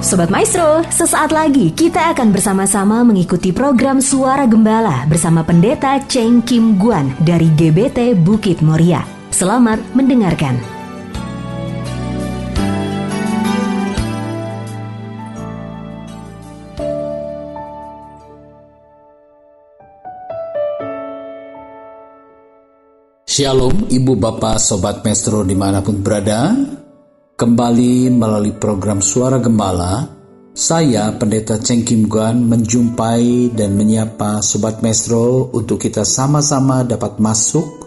Sobat Maestro, sesaat lagi kita akan bersama-sama mengikuti program Suara Gembala bersama Pendeta Cheng Kim Guan dari GBT Bukit Moria. Selamat mendengarkan. Shalom Ibu Bapak Sobat Maestro dimanapun berada. Kembali melalui program Suara Gembala, saya Pendeta Cheng Kim Guan menjumpai dan menyapa Sobat Maestro untuk kita sama-sama dapat masuk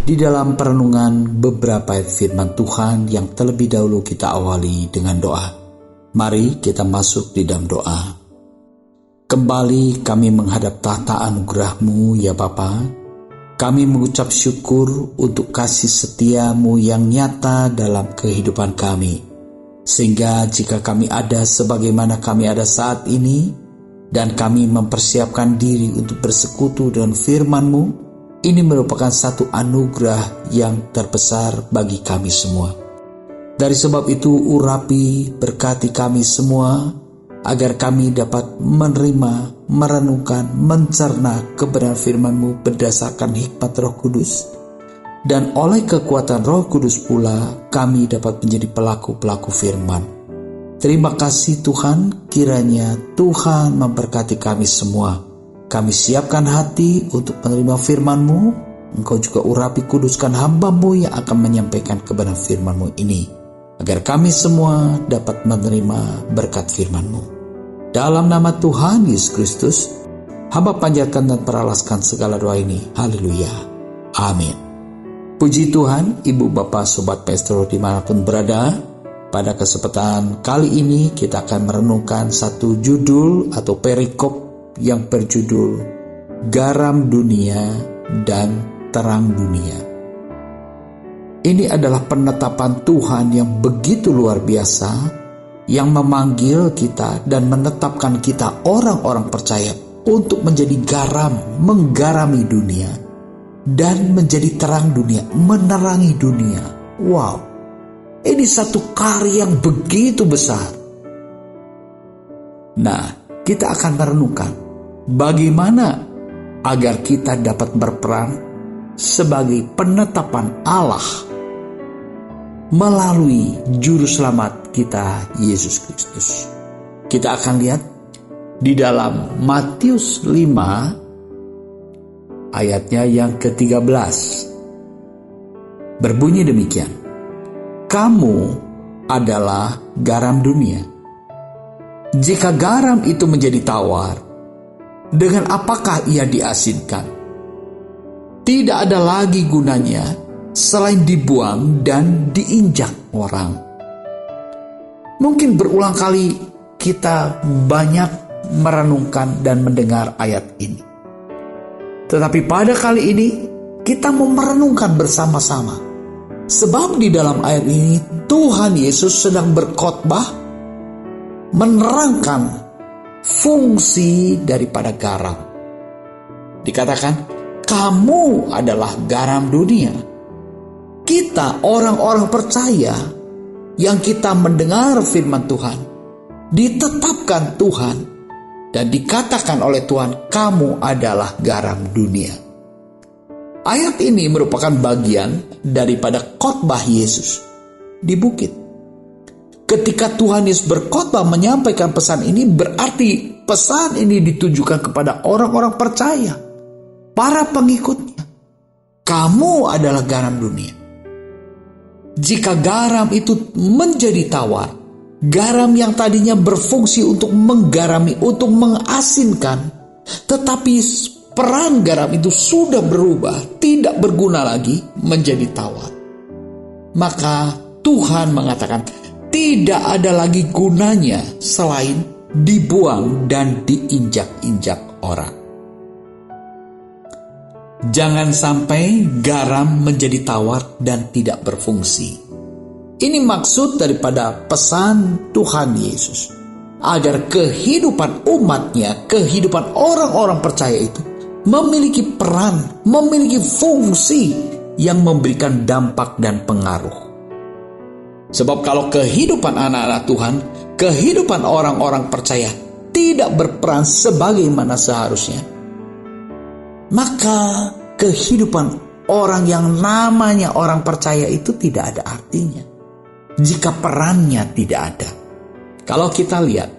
di dalam perenungan beberapa ayat firman Tuhan yang terlebih dahulu kita awali dengan doa. Mari kita masuk di dalam doa. Kembali kami menghadap tahta anugerah-Mu ya Bapa. Kami mengucap syukur untuk kasih setia-Mu yang nyata dalam kehidupan kami. Sehingga jika kami ada sebagaimana kami ada saat ini, dan kami mempersiapkan diri untuk bersekutu dengan firman-Mu, ini merupakan satu anugerah yang terbesar bagi kami semua. Dari sebab itu urapi, berkati kami semua, agar kami dapat menerima, merenungkan, mencerna kebenaran firman-Mu berdasarkan hikmat Roh Kudus. Dan oleh kekuatan Roh Kudus pula, kami dapat menjadi pelaku-pelaku firman. Terima kasih Tuhan, kiranya Tuhan memberkati kami semua. Kami siapkan hati untuk menerima firman-Mu. Engkau juga urapi kuduskan hamba-Mu yang akan menyampaikan kebenaran firman-Mu ini, agar kami semua dapat menerima berkat firman-Mu. Dalam nama Tuhan Yesus Kristus, hamba panjatkan dan peralaskan segala doa ini. Haleluya. Amin. Puji Tuhan, Ibu Bapak Sobat Maestro dimanapun berada. Pada kesempatan kali ini kita akan merenungkan satu judul atau perikop yang berjudul Garam Dunia dan Terang Dunia. Ini adalah penetapan Tuhan yang begitu luar biasa, yang memanggil kita dan menetapkan kita orang-orang percaya untuk menjadi garam, menggarami dunia, dan menjadi terang dunia, menerangi dunia. Wow, ini satu karya yang begitu besar. Nah, kita akan merenungkan bagaimana agar kita dapat berperan sebagai penetapan Allah melalui juru selamat kita Yesus Kristus. Kita akan lihat di dalam Matius 5 ayatnya yang ke-13. Berbunyi demikian. Kamu adalah garam dunia. Jika garam itu menjadi tawar, dengan apakah ia diasinkan? Tidak ada lagi gunanya selain dibuang dan diinjak orang. Mungkin berulang kali kita banyak merenungkan dan mendengar ayat ini. Tetapi pada kali ini kita mau merenungkan bersama-sama. Sebab di dalam ayat ini Tuhan Yesus sedang berkhotbah menerangkan fungsi daripada garam. Dikatakan, kamu adalah garam dunia. Kita orang-orang percaya yang kita mendengar firman Tuhan, ditetapkan Tuhan dan dikatakan oleh Tuhan, kamu adalah garam dunia. Ayat ini merupakan bagian daripada khotbah Yesus di bukit. Ketika Tuhan Yesus berkhotbah menyampaikan pesan ini, berarti pesan ini ditujukan kepada orang-orang percaya, para pengikutnya. Kamu adalah garam dunia. Jika garam itu menjadi tawar, garam yang tadinya berfungsi untuk menggarami, untuk mengasinkan, tetapi peran garam itu sudah berubah, tidak berguna lagi, menjadi tawar. Maka Tuhan mengatakan, tidak ada lagi gunanya selain dibuang dan diinjak-injak orang. Jangan sampai garam menjadi tawar dan tidak berfungsi. Ini maksud daripada pesan Tuhan Yesus, agar kehidupan umatnya, kehidupan orang-orang percaya itu memiliki peran, memiliki fungsi yang memberikan dampak dan pengaruh. Sebab kalau kehidupan anak-anak Tuhan, kehidupan orang-orang percaya tidak berperan sebagaimana seharusnya, maka kehidupan orang yang namanya orang percaya itu tidak ada artinya jika perannya tidak ada. Kalau kita lihat,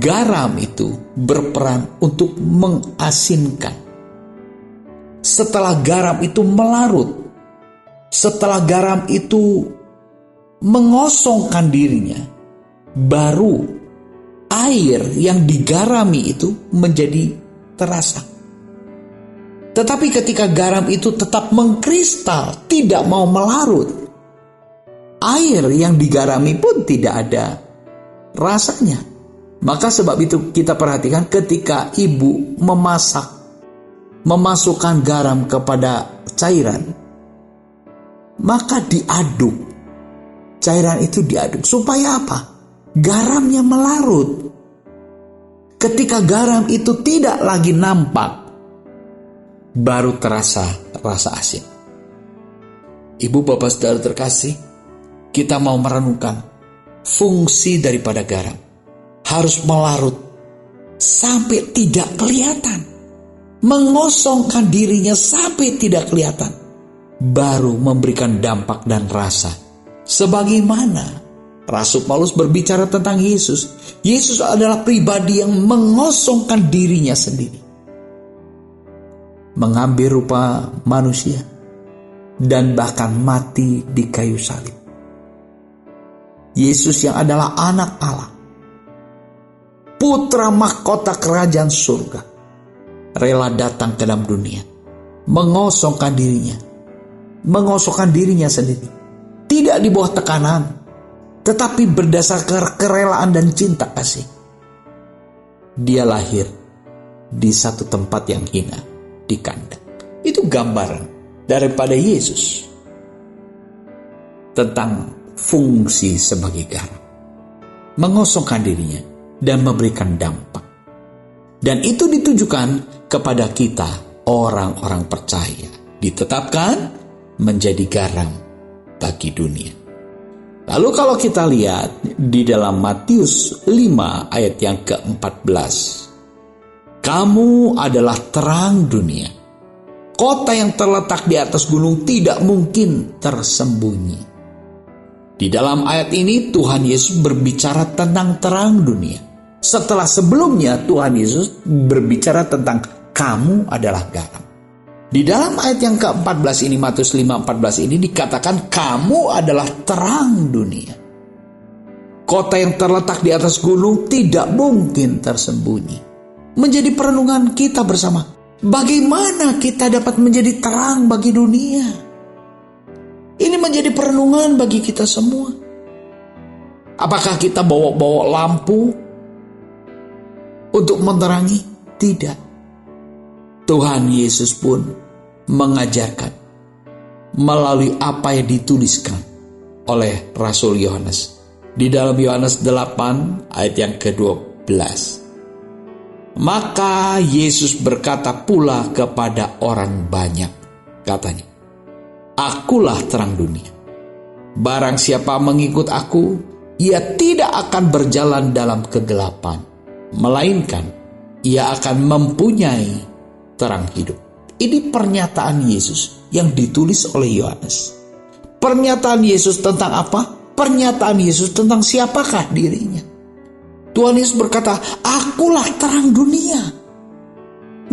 garam itu berperan untuk mengasinkan. Setelah garam itu melarut, setelah garam itu mengosongkan dirinya, baru air yang digarami itu menjadi terasa. Tetapi ketika garam itu tetap mengkristal, tidak mau melarut, air yang digarami pun tidak ada rasanya. Maka sebab itu kita perhatikan ketika ibu memasukkan garam kepada cairan, maka diaduk. Cairan itu diaduk supaya apa? Garamnya melarut. Ketika garam itu tidak lagi nampak, baru terasa rasa asin. Ibu bapak saudara terkasih, kita mau merenungkan fungsi daripada garam. Harus melarut sampai tidak kelihatan, mengosongkan dirinya sampai tidak kelihatan, baru memberikan dampak dan rasa. Sebagaimana Rasul Paulus berbicara tentang Yesus. Yesus adalah pribadi yang mengosongkan dirinya sendiri, mengambil rupa manusia, dan bahkan mati di kayu salib. Yesus yang adalah anak Allah, putra mahkota kerajaan surga, rela datang ke dalam dunia, mengosongkan dirinya sendiri, tidak di bawah tekanan, tetapi berdasarkan kerelaan dan cinta kasih. Dia lahir di satu tempat yang hina, di kandang. Itu gambaran daripada Yesus tentang fungsi sebagai garam, mengosongkan dirinya dan memberikan dampak. Dan itu ditujukan kepada kita, orang-orang percaya, ditetapkan menjadi garam bagi dunia. Lalu kalau kita lihat di dalam Matius 5 ayat yang ke-14, kamu adalah terang dunia. Kota yang terletak di atas gunung tidak mungkin tersembunyi. Di dalam ayat ini Tuhan Yesus berbicara tentang terang dunia. Setelah sebelumnya Tuhan Yesus berbicara tentang kamu adalah garam. Di dalam ayat yang ke-14 ini, Matius 5:14 ini dikatakan kamu adalah terang dunia. Kota yang terletak di atas gunung tidak mungkin tersembunyi. Menjadi perenungan kita bersama, bagaimana kita dapat menjadi terang bagi dunia? Ini menjadi perenungan bagi kita semua. Apakah kita bawa lampu untuk menerangi? Tidak. Tuhan Yesus pun mengajarkan melalui apa yang dituliskan oleh Rasul Yohanes di dalam Yohanes 8 ayat yang ke-12. Maka Yesus berkata pula kepada orang banyak, katanya, akulah terang dunia. Barang siapa mengikut aku, ia tidak akan berjalan dalam kegelapan, melainkan ia akan mempunyai terang hidup. Ini pernyataan Yesus yang ditulis oleh Yohanes. Pernyataan Yesus tentang apa? Pernyataan Yesus tentang siapakah dirinya. Tuhan Yesus berkata, akulah terang dunia.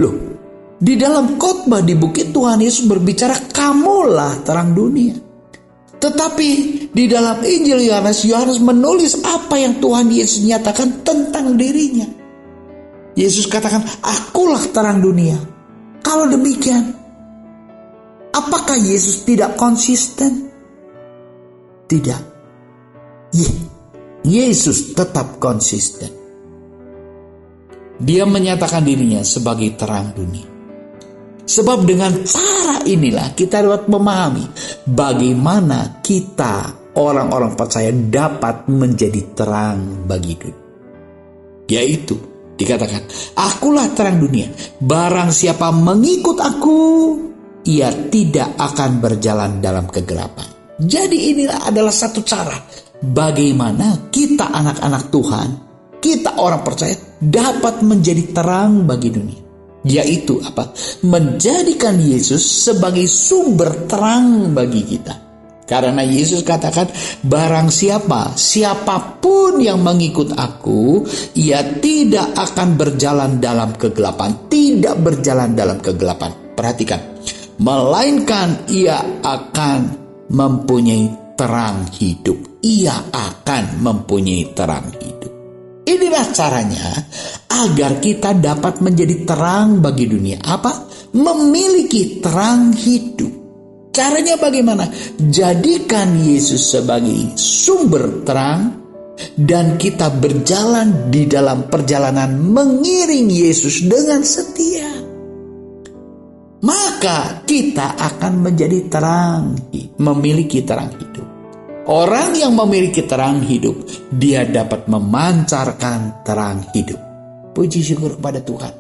Loh, di dalam khotbah di bukit Tuhan Yesus berbicara, kamulah terang dunia. Tetapi di dalam Injil Yohanes menulis apa yang Tuhan Yesus nyatakan tentang dirinya. Yesus katakan, akulah terang dunia. Kalau demikian, apakah Yesus tidak konsisten? Tidak. Yesus tetap konsisten. Dia menyatakan dirinya sebagai terang dunia. Sebab dengan cara inilah kita dapat memahami bagaimana kita, orang-orang percaya, dapat menjadi terang bagi dunia. Yaitu dikatakan, akulah terang dunia. Barang siapa mengikut aku, ia tidak akan berjalan dalam kegelapan, Jadi inilah adalah satu cara bagaimana kita anak-anak Tuhan, kita orang percaya dapat menjadi terang bagi dunia. Yaitu apa? Menjadikan Yesus sebagai sumber terang bagi kita. Karena Yesus katakan, barang siapapun yang mengikut aku, ia tidak akan berjalan dalam kegelapan. Tidak berjalan dalam kegelapan. Perhatikan. Melainkan ia akan mempunyai terang hidup. Ia akan mempunyai terang hidup. Inilah caranya agar kita dapat menjadi terang bagi dunia. Apa? Memiliki terang hidup. Caranya bagaimana? Jadikan Yesus sebagai sumber terang dan kita berjalan di dalam perjalanan mengiring Yesus dengan setia. Maka kita akan menjadi terang, memiliki terang hidup. Orang yang memiliki terang hidup, dia dapat memancarkan terang hidup. Puji syukur kepada Tuhan.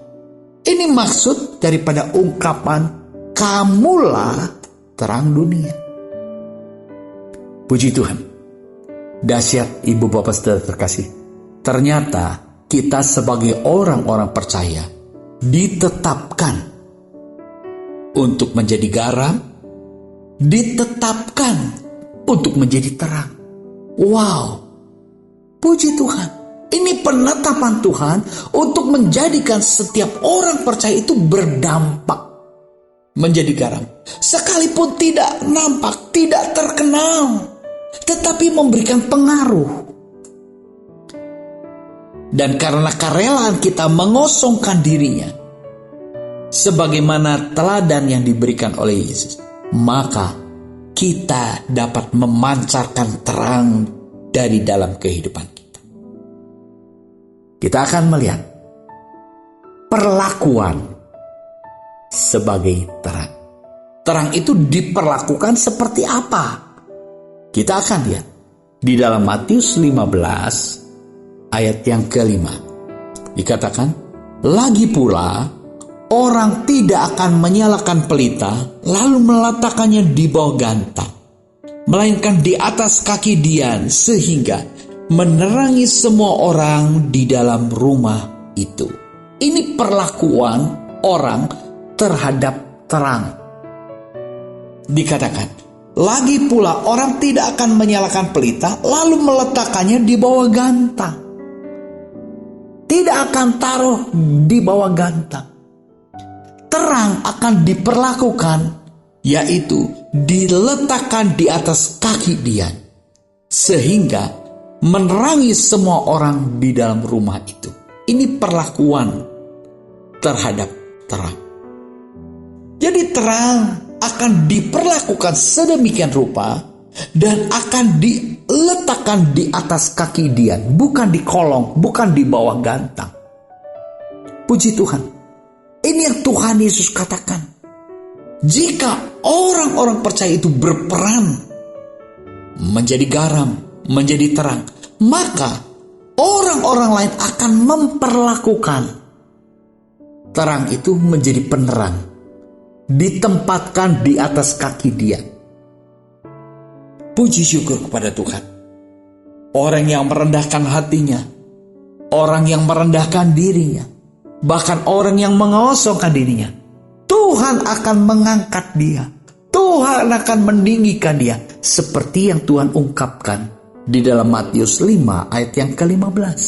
Ini maksud daripada ungkapan kamulah terang dunia. Puji Tuhan. Dahsyat ibu bapak saudara terkasih. Ternyata kita sebagai orang-orang percaya ditetapkan untuk menjadi garam, ditetapkan untuk menjadi terang. Wow, puji Tuhan. Ini penetapan Tuhan untuk menjadikan setiap orang percaya itu berdampak menjadi garam. Sekalipun tidak nampak, tidak terkenal, tetapi memberikan pengaruh. Dan karena kerelaan kita mengosongkan dirinya, sebagaimana teladan yang diberikan oleh Yesus, maka kita dapat memancarkan terang dari dalam kehidupan kita. Kita akan melihat perlakuan sebagai terang. Terang itu diperlakukan seperti apa? Kita akan lihat di dalam Matius 15 ayat yang kelima. Dikatakan, lagi pula orang tidak akan menyalakan pelita lalu meletakkannya di bawah gantang, melainkan di atas kaki dian sehingga menerangi semua orang di dalam rumah itu. Ini perlakuan orang terhadap terang. Dikatakan, lagi pula orang tidak akan menyalakan pelita lalu meletakkannya di bawah gantang. Tidak akan taruh di bawah gantang. Terang akan diperlakukan, yaitu diletakkan di atas kaki dian, sehingga menerangi semua orang di dalam rumah itu. Ini perlakuan terhadap terang. Jadi terang akan diperlakukan sedemikian rupa dan akan diletakkan di atas kaki dian, bukan di kolong, bukan di bawah gantang. Puji Tuhan. Ini yang Tuhan Yesus katakan. Jika orang-orang percaya itu berperan menjadi garam, menjadi terang, maka orang-orang lain akan memperlakukan terang itu menjadi penerang, ditempatkan di atas kaki dia. Puji syukur kepada Tuhan. Orang yang merendahkan hatinya, orang yang merendahkan dirinya, bahkan orang yang mengosongkan dirinya, Tuhan akan mengangkat dia. Tuhan akan meninggikan dia. Seperti yang Tuhan ungkapkan di dalam Matius 5 ayat yang ke-15.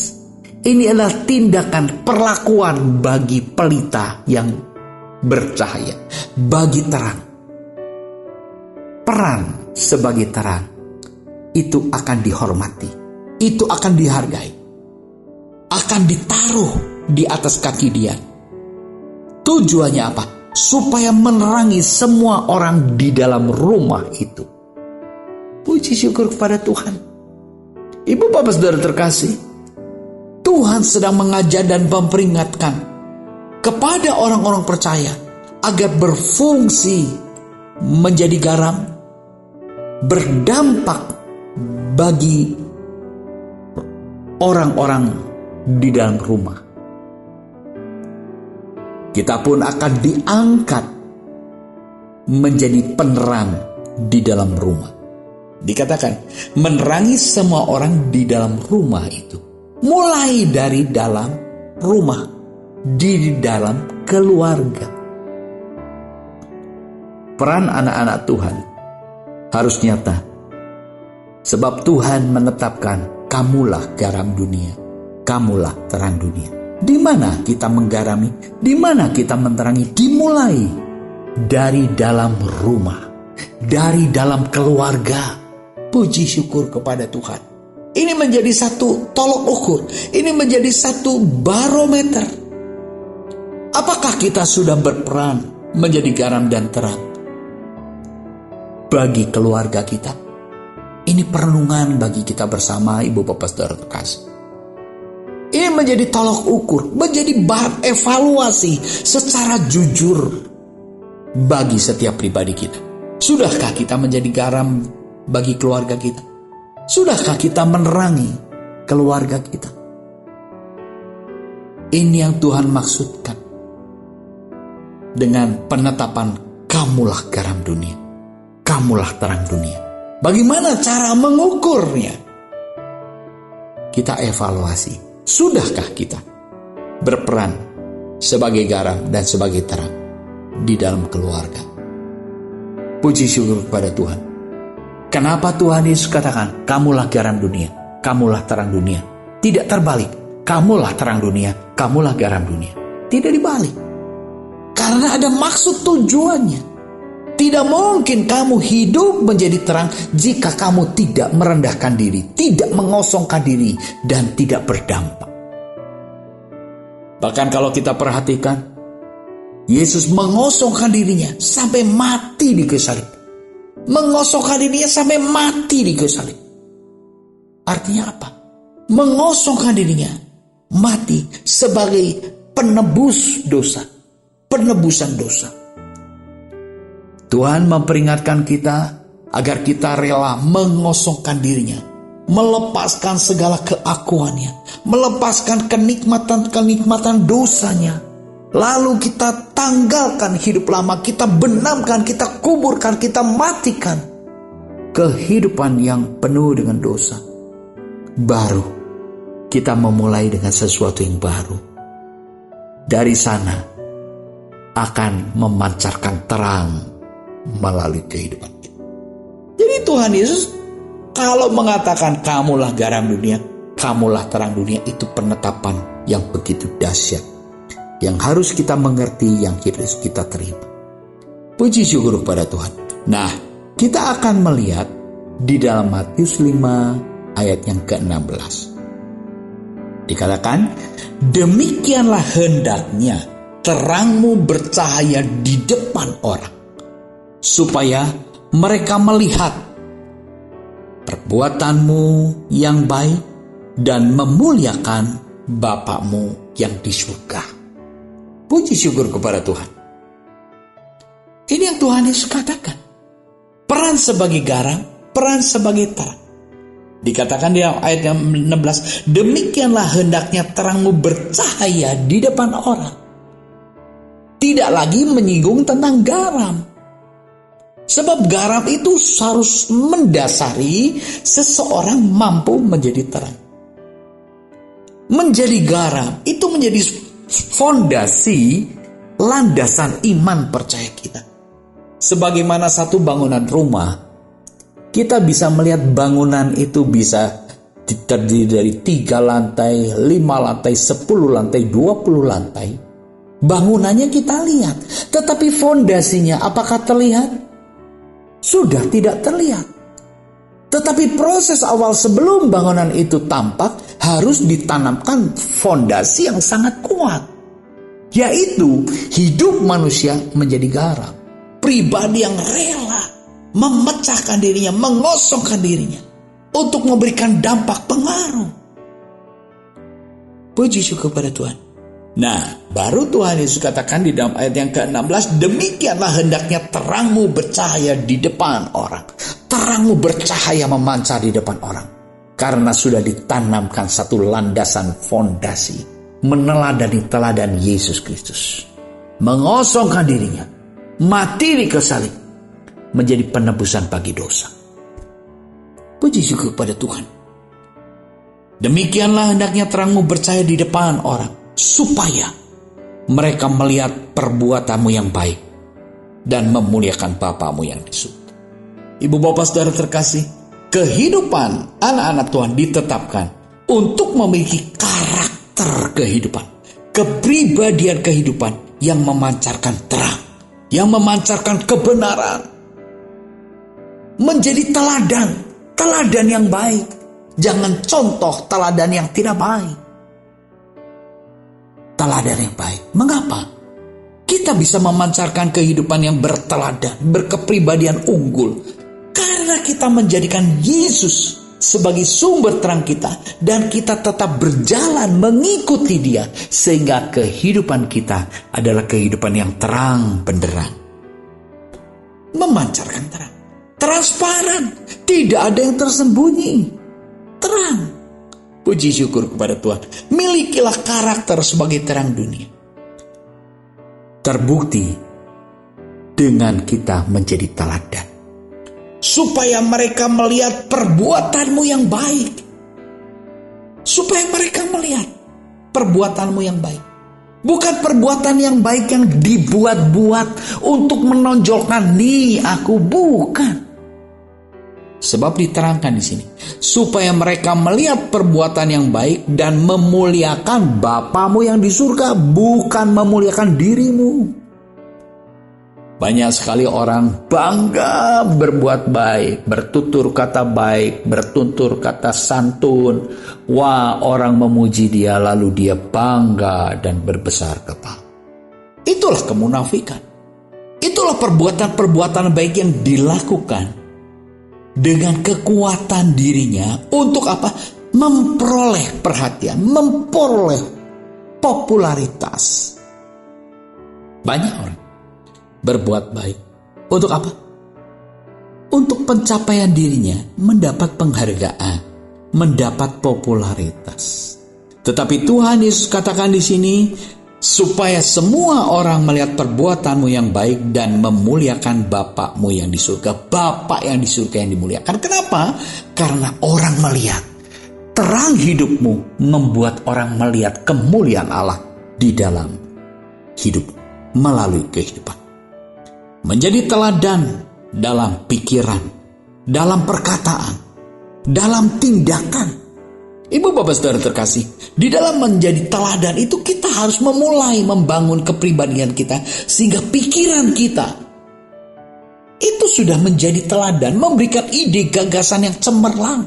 Ini adalah tindakan perlakuan bagi pelita yang bercahaya, bagi terang. Peran sebagai terang itu akan dihormati, itu akan dihargai, akan ditaruh di atas kaki dia. Tujuannya apa? Supaya menerangi semua orang di dalam rumah itu. Puji syukur kepada Tuhan. Ibu bapak saudara terkasih, Tuhan sedang mengajar dan memperingatkan kepada orang-orang percaya agar berfungsi menjadi garam, berdampak bagi orang-orang di dalam rumah. Kita pun akan diangkat menjadi penerang di dalam rumah. Dikatakan, menerangi semua orang di dalam rumah itu. Mulai dari dalam rumah, di dalam keluarga. Peran anak-anak Tuhan harus nyata. Sebab Tuhan menetapkan, kamulah garam dunia, kamulah terang dunia. Di mana kita menggarami? Di mana kita menerangi? Dimulai dari dalam rumah, dari dalam keluarga. Puji syukur kepada Tuhan. Ini menjadi satu tolok ukur. Ini menjadi satu barometer. Apakah kita sudah berperan menjadi garam dan terang bagi keluarga kita? Ini perenungan bagi kita bersama, Ibu Bapak Saudara terkasih. Ini menjadi tolok ukur, menjadi bahan evaluasi secara jujur bagi setiap pribadi kita. Sudahkah kita menjadi garam bagi keluarga kita? Sudahkah kita menerangi keluarga kita? Ini yang Tuhan maksudkan dengan penetapan kamulah garam dunia, kamulah terang dunia. Bagaimana cara mengukurnya? Kita evaluasi. Sudahkah kita berperan sebagai garam dan sebagai terang di dalam keluarga? Puji syukur kepada Tuhan. Kenapa Tuhan Yesus katakan, kamulah garam dunia, kamulah terang dunia? Tidak terbalik, kamulah terang dunia, kamulah garam dunia. Tidak dibalik. Karena ada maksud tujuannya. Tidak mungkin kamu hidup menjadi terang jika kamu tidak merendahkan diri, tidak mengosongkan diri, dan tidak berdampak. Bahkan kalau kita perhatikan, Yesus mengosongkan dirinya sampai mati di kayu salib. Mengosongkan dirinya sampai mati di kayu salib. Artinya apa? Mengosongkan dirinya mati sebagai penebus dosa, penebusan dosa. Tuhan memperingatkan kita agar kita rela mengosongkan dirinya, melepaskan segala keakuannya, melepaskan kenikmatan-kenikmatan dosanya. Lalu kita tanggalkan hidup lama, kita benamkan, kita kuburkan, kita matikan kehidupan yang penuh dengan dosa. Baru kita memulai dengan sesuatu yang baru. Dari sana akan memancarkan terang melalui kehidupan kita. Jadi Tuhan Yesus kalau mengatakan kamulah garam dunia, kamulah terang dunia, itu penetapan yang begitu dahsyat, yang harus kita mengerti, yang harus kita terima. Puji syukur kepada Tuhan. Nah, kita akan melihat di dalam Matius 5 ayat yang ke-16. Dikatakan, demikianlah hendaknya terangmu bercahaya di depan orang, supaya mereka melihat perbuatanmu yang baik dan memuliakan Bapakmu yang di surga. Puji syukur kepada Tuhan. Ini yang Tuhan Yesus katakan. Peran sebagai garam, peran sebagai terang. Dikatakan di ayat yang 16, demikianlah hendaknya terangmu bercahaya di depan orang. Tidak lagi menyinggung tentang garam. Sebab garam itu harus mendasari seseorang mampu menjadi terang. Menjadi garam itu menjadi fondasi landasan iman percaya kita. Sebagaimana satu bangunan rumah, kita bisa melihat bangunan itu bisa terdiri dari 3 lantai, 5 lantai, 10 lantai, 20 lantai. Bangunannya kita lihat, tetapi fondasinya apakah terlihat? Sudah tidak terlihat. Tetapi proses awal sebelum bangunan itu tampak harus ditanamkan fondasi yang sangat kuat, yaitu hidup manusia menjadi garam. Pribadi yang rela memecahkan dirinya, mengosongkan dirinya untuk memberikan dampak pengaruh. Puji syukur kepada Tuhan. Nah, baru Tuhan Yesus katakan di dalam ayat yang ke-16, demikianlah hendaknya terangmu bercahaya di depan orang. Terangmu bercahaya memancar di depan orang. Karena sudah ditanamkan satu landasan fondasi, meneladani teladan Yesus Kristus. Mengosongkan dirinya, mati di kayu salib, menjadi penebusan bagi dosa. Puji syukur kepada Tuhan. Demikianlah hendaknya terangmu bercahaya di depan orang, supaya mereka melihat perbuatanmu yang baik dan memuliakan Bapamu yang di surga. Ibu bapak saudara terkasih, kehidupan anak-anak Tuhan ditetapkan untuk memiliki karakter kehidupan, kepribadian kehidupan yang memancarkan terang, yang memancarkan kebenaran, menjadi teladan yang baik, jangan contoh teladan yang tidak baik. Teladan yang baik. Mengapa? Kita bisa memancarkan kehidupan yang berteladan, berkepribadian unggul, karena kita menjadikan Yesus sebagai sumber terang kita, dan kita tetap berjalan mengikuti Dia, sehingga kehidupan kita adalah kehidupan yang terang benderang, memancarkan terang, transparan, tidak ada yang tersembunyi, terang. Puji syukur kepada Tuhan. Milikilah karakter sebagai terang dunia. Terbukti dengan kita menjadi teladan, supaya mereka melihat perbuatanmu yang baik. Supaya mereka melihat perbuatanmu yang baik. Bukan perbuatan yang baik yang dibuat-buat untuk menonjolkan, nih aku, bukan. Sebab diterangkan di sini, supaya mereka melihat perbuatan yang baik dan memuliakan Bapamu yang di surga, bukan memuliakan dirimu. Banyak sekali orang bangga berbuat baik, bertutur kata baik, bertutur kata santun. Wah, orang memuji dia lalu dia bangga dan berbesar kepala. Itulah kemunafikan. Itulah perbuatan-perbuatan baik yang dilakukan dengan kekuatan dirinya untuk apa? Memperoleh perhatian, memperoleh popularitas. Banyak orang berbuat baik untuk apa? Untuk pencapaian dirinya, mendapat penghargaan, mendapat popularitas. Tetapi Tuhan Yesus katakan di sini, supaya semua orang melihat perbuatanmu yang baik dan memuliakan Bapakmu yang di surga. Bapak yang di surga yang dimuliakan. Kenapa? Karena orang melihat. Terang hidupmu membuat orang melihat kemuliaan Allah di dalam hidup melalui kehidupan. Menjadi teladan dalam pikiran, dalam perkataan, dalam tindakan. Ibu bapak saudara terkasih, di dalam menjadi teladan itu kita harus memulai membangun kepribadian kita, sehingga pikiran kita itu sudah menjadi teladan, memberikan ide gagasan yang cemerlang,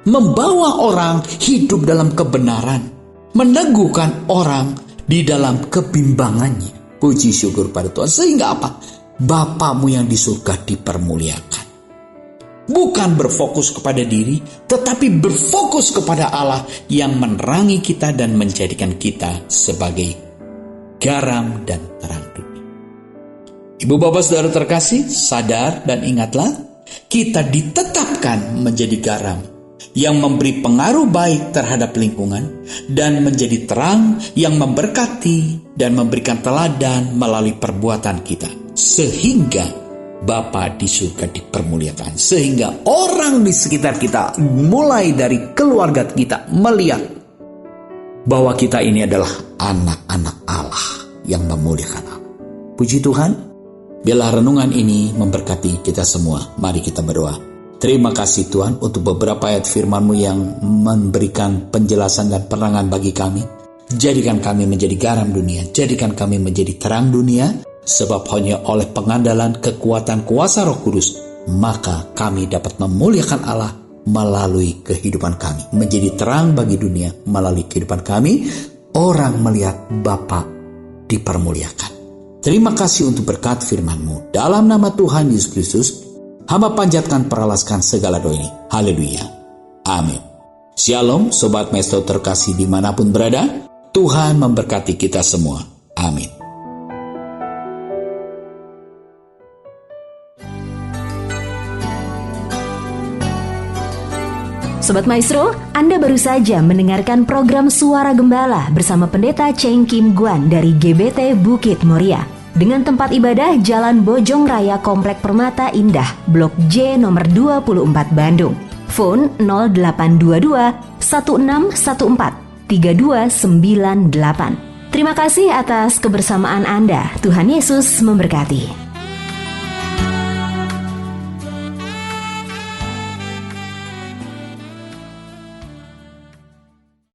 membawa orang hidup dalam kebenaran, meneguhkan orang di dalam kebimbangannya. Puji syukur pada Tuhan. Sehingga apa? Bapamu yang di surga dipermuliakan. Bukan berfokus kepada diri, tetapi berfokus kepada Allah yang menerangi kita dan menjadikan kita sebagai garam dan terang dunia. Ibu bapak saudara terkasih, sadar dan ingatlah, kita ditetapkan menjadi garam yang memberi pengaruh baik terhadap lingkungan dan menjadi terang yang memberkati dan memberikan teladan melalui perbuatan kita, sehingga Bapa di surga dipermuliakan, sehingga orang di sekitar kita, mulai dari keluarga kita, melihat bahwa kita ini adalah anak-anak Allah yang memuliakan Allah. Puji Tuhan, biarlah renungan ini memberkati kita semua. Mari kita berdoa. Terima kasih Tuhan untuk beberapa ayat firman-Mu yang memberikan penjelasan dan penerangan bagi kami. Jadikan kami menjadi garam dunia, jadikan kami menjadi terang dunia. Sebab hanya oleh pengandalan kekuatan kuasa Roh Kudus, maka kami dapat memuliakan Allah melalui kehidupan kami. Menjadi terang bagi dunia melalui kehidupan kami. Orang melihat Bapa dipermuliakan. Terima kasih untuk berkat firman-Mu. Dalam nama Tuhan Yesus Kristus, hamba panjatkan peralaskan segala doa ini. Haleluya. Amin. Shalom Sobat Maestro terkasih dimanapun berada. Tuhan memberkati kita semua. Amin. Sobat Maestro, Anda baru saja mendengarkan program Suara Gembala bersama Pendeta Cheng Kim Guan dari GBT Bukit Moria. dengan tempat ibadah Jalan Bojong Raya Komplek Permata Indah, Blok J nomor 24 Bandung. Phone 0822 1614 3298. Terima kasih atas kebersamaan Anda. Tuhan Yesus memberkati.